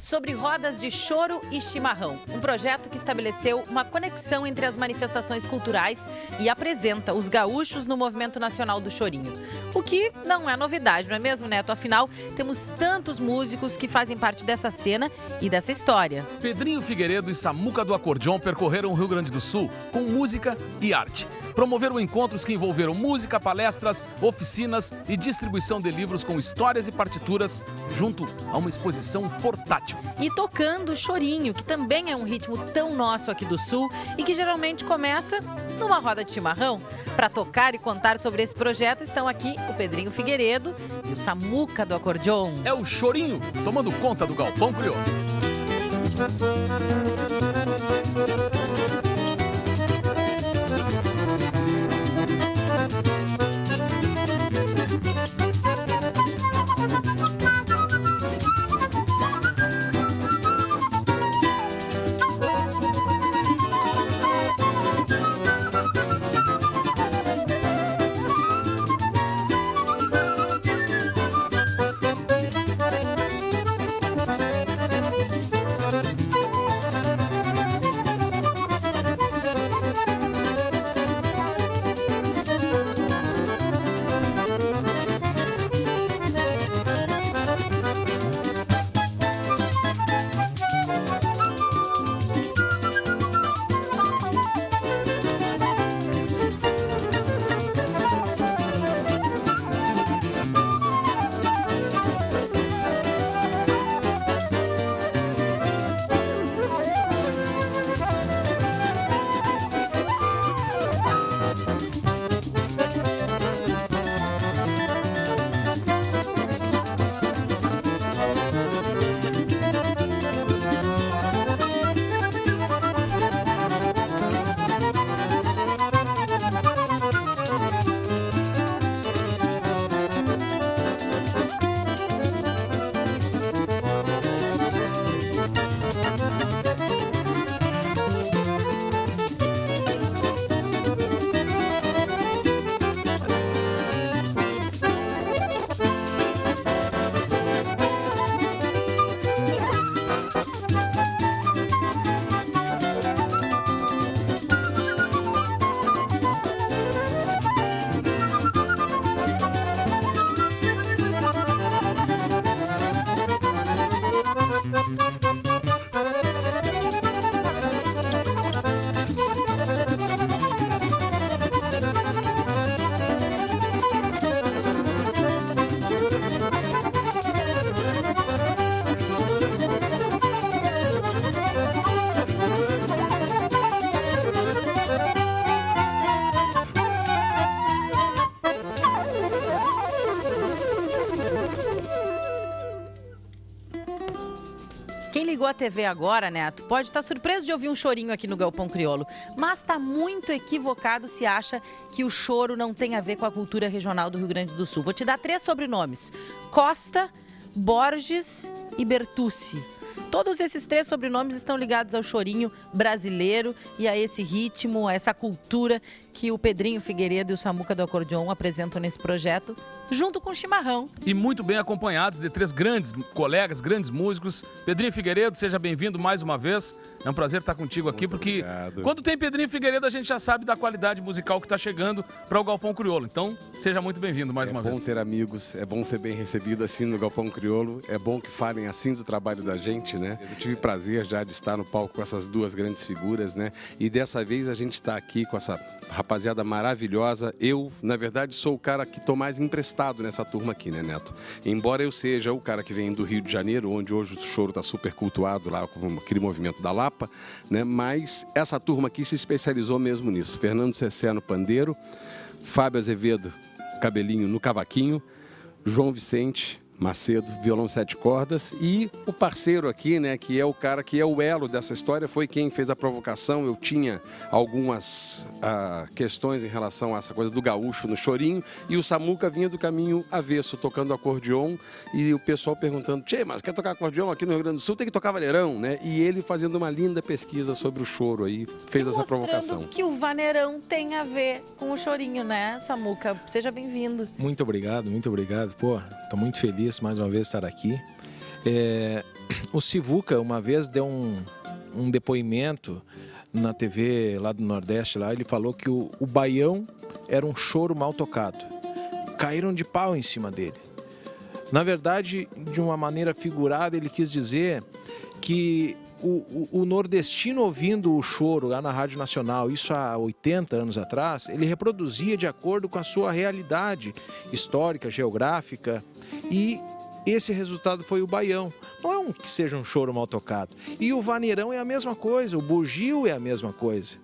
sobre rodas de choro e chimarrão. Um projeto que estabeleceu uma conexão entre as manifestações culturais e apresenta os gaúchos no movimento nacional do chorinho. O que não é novidade, não é mesmo, Neto? Afinal, temos tantos músicos que fazem parte dessa cena e dessa história. Pedrinho Figueiredo e Samuca do Acordeon percorreram o Rio Grande do Sul com música e arte. Promoveram encontros que envolveram música, palestras, oficinas e distribuição de livros com histórias e partituras junto a uma exposição portátil. E tocando chorinho, que também é um ritmo tão nosso aqui do Sul e que geralmente começa numa roda de chimarrão. Para tocar e contar sobre esse projeto estão aqui o Pedrinho Figueiredo e o Samuca do Acordeon. É o chorinho tomando conta do Galpão Crioulo. Quem ligou a TV agora, Neto, pode estar surpreso de ouvir um chorinho aqui no Galpão Crioulo, mas está muito equivocado se acha que o choro não tem a ver com a cultura regional do Rio Grande do Sul. Vou te dar 3 sobrenomes: Costa, Borges e Bertucci. Todos esses 3 sobrenomes estão ligados ao chorinho brasileiro e a esse ritmo, a essa cultura que o Pedrinho Figueiredo e o Samuca do Acordeon apresentam nesse projeto, junto com o chimarrão. E muito bem acompanhados de 3 grandes colegas, grandes músicos. Pedrinho Figueiredo, seja bem-vindo mais uma vez. É um prazer estar contigo aqui, porque quando tem Pedrinho Figueiredo, a gente já sabe da qualidade musical que está chegando para o Galpão Crioulo. Então, seja muito bem-vindo mais uma vez. É bom ter amigos, é bom ser bem recebido assim no Galpão Crioulo. É bom que falem assim do trabalho da gente, né? Eu tive prazer já de estar no palco com essas 2 grandes figuras, né? E dessa vez a gente está aqui com essa rapaziada maravilhosa. Eu, na verdade, sou o cara que estou mais emprestado nessa turma aqui, né, Neto? Embora eu seja o cara que vem do Rio de Janeiro, onde hoje o choro está super cultuado lá, com aquele movimento da Lapa, né? Mas essa turma aqui se especializou mesmo nisso. Fernando Cessé no pandeiro, Fábio Azevedo, cabelinho no cavaquinho, João Vicente Macedo, violão 7 cordas, e o parceiro aqui, né, que é o cara que é o elo dessa história, foi quem fez a provocação. Eu tinha algumas questões em relação a essa coisa do gaúcho no chorinho, e o Samuca vinha do caminho avesso, tocando acordeon, e o pessoal perguntando: "Tchê, mas quer tocar acordeon aqui no Rio Grande do Sul? Tem que tocar vaneirão", né? E ele fazendo uma linda pesquisa sobre o choro aí, fez essa provocação. Que o vaneirão tem a ver com o chorinho, né, Samuca? Seja bem-vindo. Muito obrigado, muito obrigado. Pô, tô muito feliz mais uma vez estar aqui. O Sivuca uma vez deu um depoimento na TV lá do Nordeste, lá ele falou que o baião era um choro mal tocado. Caíram de pau em cima dele. Na verdade, de uma maneira figurada, ele quis dizer que o nordestino ouvindo o choro lá na Rádio Nacional, isso há 80 anos atrás, ele reproduzia de acordo com a sua realidade histórica, geográfica, e esse resultado foi o baião. Não é que seja um choro mal tocado. E o vaneirão é a mesma coisa, o bugio é a mesma coisa.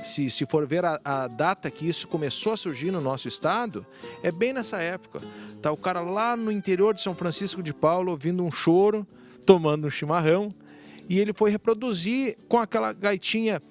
Se for ver a data que isso começou a surgir no nosso estado, é bem nessa época. Tá o cara lá no interior de São Francisco de Paula ouvindo um choro, tomando um chimarrão, e ele foi reproduzir com aquela gaitinha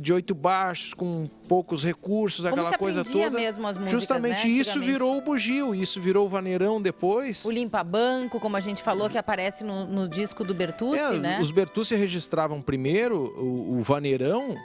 de 8 baixos, com poucos recursos, como aquela coisa toda. Mesmo as músicas, justamente, né? Isso virou o bugio, isso virou o vaneirão depois. O limpa-banco, como a gente falou, que aparece no disco do Bertucci, né? Os Bertucci registravam primeiro o vaneirão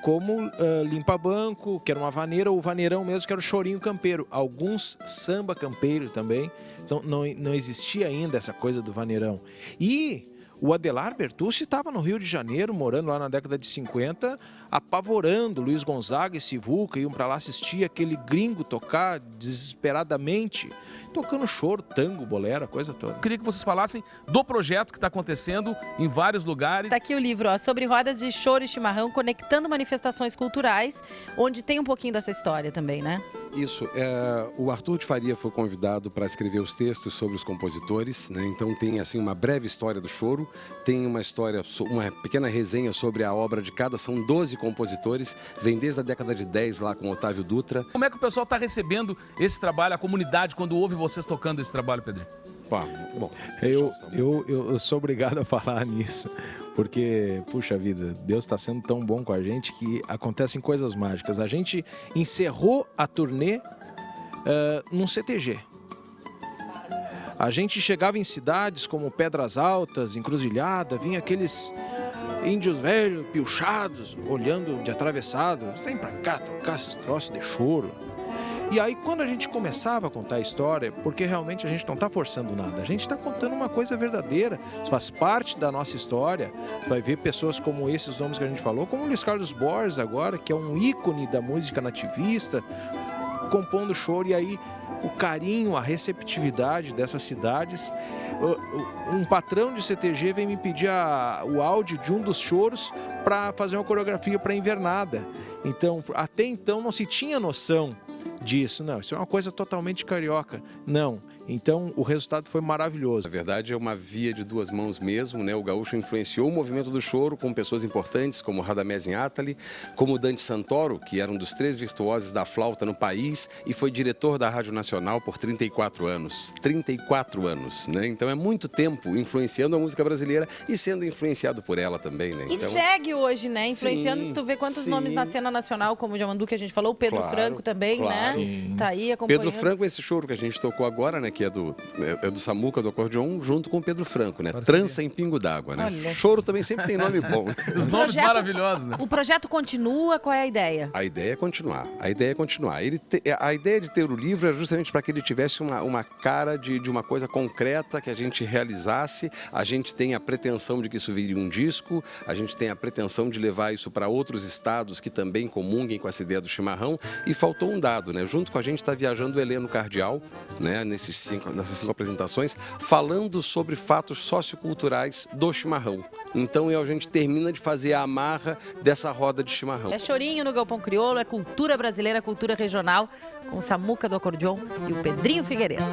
como limpa-banco, que era uma vaneira, ou o vaneirão mesmo, que era o chorinho campeiro. Alguns samba campeiro também. Então não existia ainda essa coisa do vaneirão. E o Adelar Bertucci estava no Rio de Janeiro, morando lá na década de 50, apavorando Luiz Gonzaga e Sivuca, iam para lá assistir aquele gringo tocar desesperadamente, tocando choro, tango, bolero, a coisa toda. Eu queria que vocês falassem do projeto que está acontecendo em vários lugares. Está aqui o livro, ó, sobre rodas de choro e chimarrão, conectando manifestações culturais, onde tem um pouquinho dessa história também, né? Isso, o Arthur de Faria foi convidado para escrever os textos sobre os compositores, né? Então tem assim uma breve história do choro, tem uma história, uma pequena resenha sobre a obra de cada, são 12 compositores, vem desde a década de 10 lá com Otávio Dutra. Como é que o pessoal está recebendo esse trabalho, a comunidade, quando ouve vocês tocando esse trabalho, Pedrinho? Bom, eu sou obrigado a falar nisso, porque, puxa vida, Deus está sendo tão bom com a gente que acontecem coisas mágicas. A gente encerrou a turnê num CTG. A gente chegava em cidades como Pedras Altas, Encruzilhada, vinha aqueles índios velhos, piochados, olhando de atravessado, vem pra cá tocar esse troço de choro. E aí, quando a gente começava a contar a história, porque realmente a gente não está forçando nada, a gente está contando uma coisa verdadeira, isso faz parte da nossa história. Tu vai ver pessoas como esses nomes que a gente falou, como o Luiz Carlos Borges agora, que é um ícone da música nativista, compondo choro, e aí o carinho, a receptividade dessas cidades. Um patrão de CTG vem me pedir o áudio de um dos choros para fazer uma coreografia para a Invernada. Então, até então não se tinha noção disso. Não, isso é uma coisa totalmente carioca. Não. Então, o resultado foi maravilhoso. Na verdade, é uma via de duas mãos mesmo, né? O gaúcho influenciou o movimento do choro com pessoas importantes como Radamés Inátali, como Dante Santoro, que era um dos 3 virtuosos da flauta no país e foi diretor da Rádio Nacional por 34 anos. 34 anos, né? Então, é muito tempo influenciando a música brasileira e sendo influenciado por ela também, né? Então, e segue hoje, né? Influenciando, se tu vê quantos nomes na cena nacional, como o Jamandu, que a gente falou, o Pedro Franco também, né? Sim. Tá aí acompanhando. Pedro Franco, esse choro que a gente tocou agora, né? Que é do Samuca, do acordeon, junto com o Pedro Franco, né? Trança em Pingo d'Água, né? Olha. Choro também sempre tem nome bom. Os nomes maravilhosos, né? O projeto continua, qual é a ideia? A ideia é continuar, a ideia é continuar. A ideia de ter o livro é justamente para que ele tivesse uma cara de uma coisa concreta que a gente realizasse. A gente tem a pretensão de que isso vire um disco, a gente tem a pretensão de levar isso para outros estados que também comunguem com essa ideia do chimarrão. E faltou um dado, né? Junto com a gente está viajando o Heleno Cardial, né? Nessas 5 apresentações, falando sobre fatos socioculturais do chimarrão. Então a gente termina de fazer a amarra dessa roda de chimarrão. É chorinho no Galpão Crioulo, é cultura brasileira, cultura regional, com o Samuca do acordeon e o Pedrinho Figueiredo.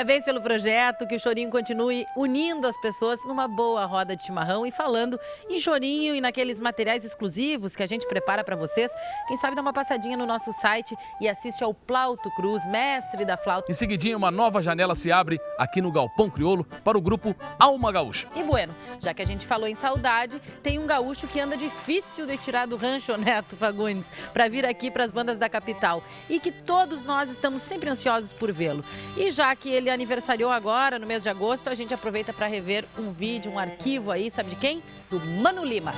Parabéns pelo projeto, que o Chorinho continue unindo as pessoas numa boa roda de chimarrão e falando em Chorinho e naqueles materiais exclusivos que a gente prepara para vocês. Quem sabe dá uma passadinha no nosso site e assiste ao Plauto Cruz, mestre da flauta. Em seguidinho, uma nova janela se abre aqui no Galpão Crioulo para o grupo Alma Gaúcha. E bueno, já que a gente falou em saudade, tem um gaúcho que anda difícil de tirar do rancho, Neto Fagundes, para vir aqui para as bandas da capital e que todos nós estamos sempre ansiosos por vê-lo. E já que ele aniversariou agora, no mês de agosto, a gente aproveita para rever um vídeo, um arquivo aí, sabe de quem? Do Mano Lima.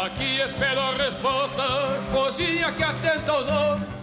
Aqui espero a resposta, cozinha que atenta aos olhos.